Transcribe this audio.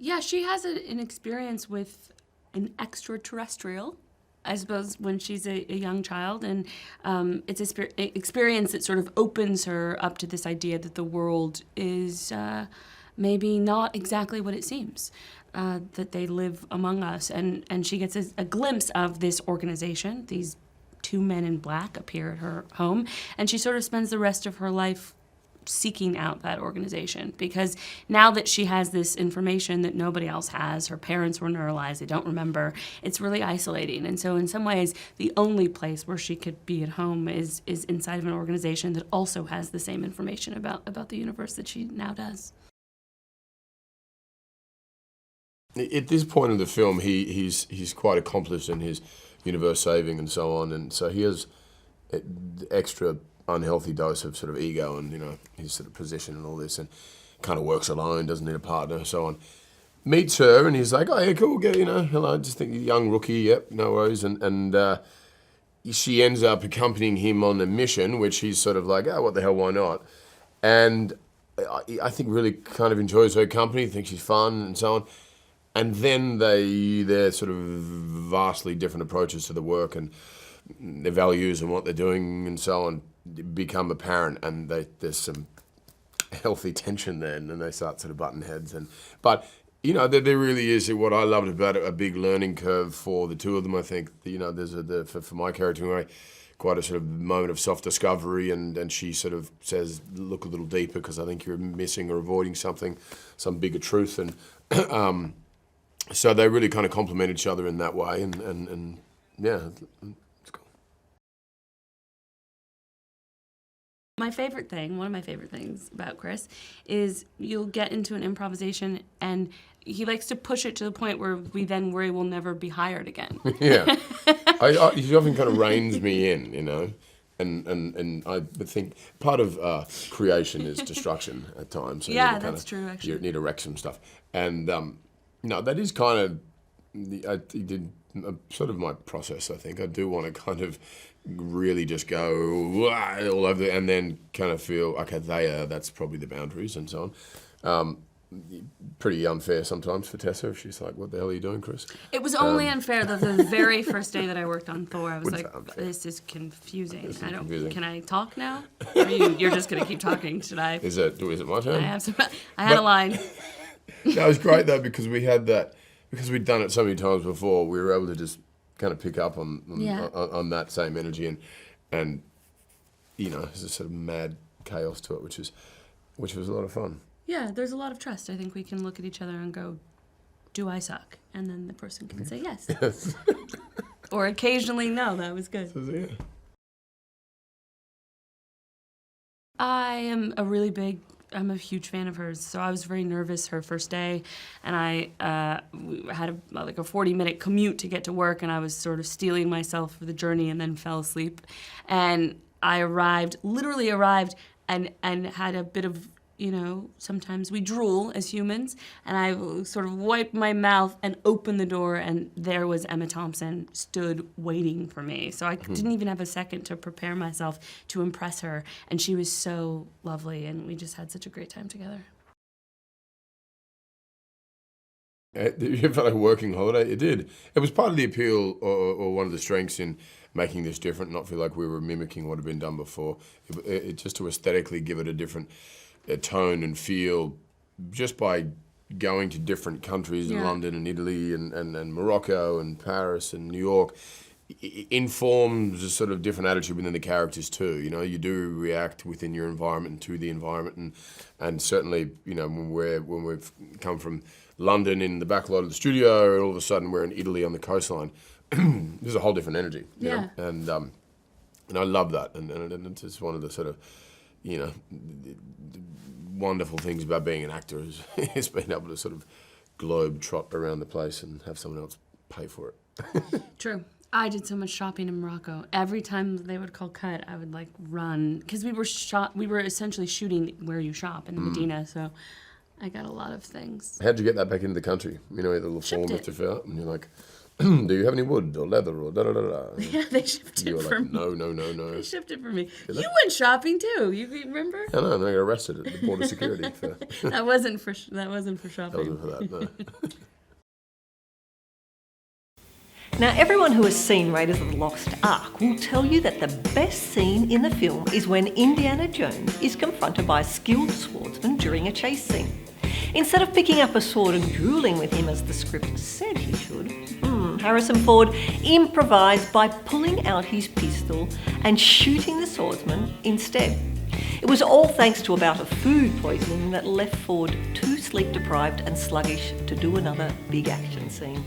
Yeah, she has an experience with an extraterrestrial, I suppose, when she's a young child. And it's an experience that sort of opens her up to this idea that the world is maybe not exactly what it seems, that they live among us. And she gets a glimpse of this organization. These two men in black appear at her home, and she sort of spends the rest of her life seeking out that organization, because now that she has this information that nobody else has, her parents were neuralized, they don't remember, it's really isolating. And so in some ways, the only place where she could be at home is inside of an organization that also has the same information about the universe that she now does. At this point in the film, he's quite accomplished in his universe saving and so on, and so he has extra unhealthy dose of sort of ego and, you know, his sort of position and all this, and kind of works alone, doesn't need a partner and so on. Meets her and he's like, oh yeah, cool, get, you know, hello, just think young rookie, yep, no worries, and she ends up accompanying him on a mission, which he's sort of like, oh, what the hell, why not? And I think really kind of enjoys her company, thinks she's fun and so on. And then their sort of vastly different approaches to the work and their values and what they're doing and so on become apparent, and there's some healthy tension there, and then they start sort of butting heads. But you know, there really is what I loved about it, a big learning curve for the two of them. I think, you know, there's for my character anyway, quite a sort of moment of self-discovery, and she sort of says, look a little deeper because I think you're missing or avoiding something, some bigger truth, and so they really kind of complement each other in that way, and yeah. My favorite thing, one of my favorite things about Chris, is you'll get into an improvisation and he likes to push it to the point where we then worry we'll never be hired again. Yeah. He often kind of reins me in, you know, and I think part of creation is destruction at times. So yeah, that's true, actually. You need to wreck some stuff. And no, that is kind of, sort of my process, I think. I do want to kind of really just go all over and then kind of feel, okay, that's probably the boundaries and so on. Pretty unfair sometimes for Tessa if she's like, what the hell are you doing, Chris? It was only unfair that the very first day that I worked on Thor, I was like, this is confusing. Can I talk now? Or you're just going to keep talking, should I? Is it my turn? I had a line. No, it was great though, because we had that, because we'd done it so many times before, we were able to just kind of pick up on that same energy, and you know, there's a sort of mad chaos to it, which was a lot of fun. Yeah, there's a lot of trust. I think we can look at each other and go, do I suck? And then the person can say yes. Yes. Or occasionally, no, that was good. So, yeah. I'm a huge fan of hers, so I was very nervous her first day, and I had a 40-minute commute to get to work, and I was sort of steeling myself for the journey and then fell asleep. And I literally arrived, and had a bit of, you know, sometimes we drool as humans, and I sort of wiped my mouth and opened the door, and there was Emma Thompson stood waiting for me. So I didn't even have a second to prepare myself to impress her, and she was so lovely, and we just had such a great time together. You felt like a working holiday? It did. It was part of the appeal, or one of the strengths in making this different, not feel like we were mimicking what had been done before. It just to aesthetically give it a different tone and feel, just by going to different countries, London and Italy and Morocco and Paris and New York, informs a sort of different attitude within the characters too. You know, you do react within your environment and to the environment, and certainly, you know, when we've come from London in the back lot of the studio, and all of a sudden we're in Italy on the coastline, there's a whole different energy. You know? And I love that, and it's just one of the sort of, you know, wonderful things about being an actor is being able to sort of globe trot around the place and have someone else pay for it. True. I did so much shopping in Morocco. Every time they would call cut, I would like run, because we were essentially shooting where you shop in the Medina, so I got a lot of things. How'd you get that back into the country? You know, the little form Shipped to fill out, and you're like, Do you have any wood or leather or da da da da? Yeah, they shipped You it were for like, me. no. They shipped it for me. You went shopping too. You remember? I know, and I got arrested at the border security. That wasn't for shopping. That wasn't for that, no. Now, everyone who has seen Raiders of the Lost Ark will tell you that the best scene in the film is when Indiana Jones is confronted by a skilled swordsman during a chase scene. Instead of picking up a sword and dueling with him as the script said he should, Harrison Ford improvised by pulling out his pistol and shooting the swordsman instead. It was all thanks to a bout of food poisoning that left Ford too sleep-deprived and sluggish to do another big action scene.